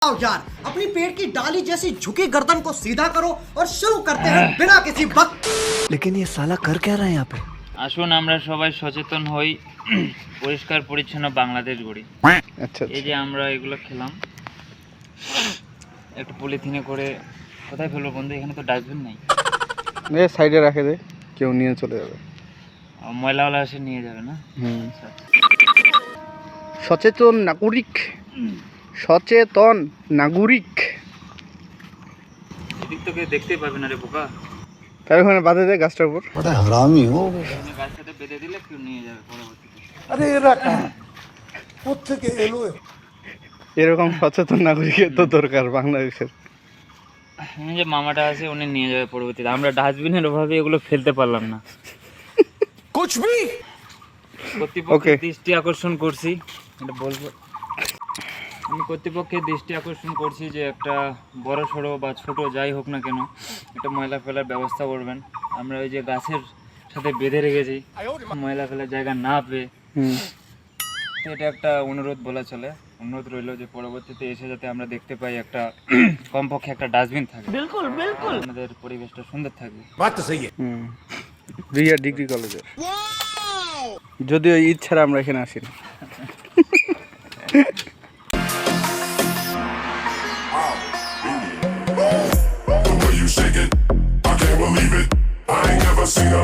आओ यार अपनी पेट की डाली जैसी झुकी गर्दन को सीधा करो और शुरू करते हैं बिना किसी वक्त। लेकिन ये साला कर क्या रहा है यहाँ पे? আসুন আমরা সবাই সচেতন হই, পরিষ্কার পরিচ্ছন্ন বাংলাদেশ গড়ি। আচ্ছা এই যে আমরা এগুলো খেলাম একটু পলিথিনে করে, কোথায় ফেলবো বন্ধু? এখানে তো ডাস্টবিন নাই। এ সাইডে রাখে দে, কেউ নিয়ে চলে যাবে। ময়লাওয়ালা এসে নিয়ে যাবে না? আচ্ছা। সচেতন নাগরিক, সচেতন নাগরিক। এদিক থেকে দেখতেই পাবে না রে বোকা। তার ওখানে বাঁধে দেয় গাছটার উপর। बड़ा हरामी हो। এখানে গাছটাতে বেঁধে দিলে কেউ নিয়ে যাবে পরবর্তীতে। अरे रखा কোত্থেকে এলো? এরকম সচেতন নাগরিকের তো দরকার বাংলাদেশের। এই যে মামাটা আছে উনি নিয়ে যাবে পরবর্তীতে। আমরা ডাস্টবিনের অভাবে এগুলো ফেলতে পারলাম না। कुछ भी কর্তৃপক্ষের দৃষ্টি আকর্ষণ করছি, এটা বলবো আমি কর্তৃপক্ষের দৃষ্টি আকর্ষণ করছি যে একটা বড় সড়ো বা ছোট যাই হোক না কেন একটা ময়লা ফেলার ব্যবস্থা করবেন। আমরা ওই যে গাছের সাথে বেঁধে রেখেছি ময়লা ফেলার জায়গা না পেয়ে, তো এটা একটা অনুরোধ বলা চলে। অনুরোধ রইল যে পরবর্তীতে এসে যাতে আমরা দেখতে পাই একটা কমপক্ষে একটা ডাস্টবিন থাকে, বিলকুল বিলকুল আমাদের পরিবেশটা সুন্দর থাকবে। बात तो सही है। রিয়া ডিগ্রি কলেজের, যদিও ঈদ ছাড়া আমরা এখানে আসি না।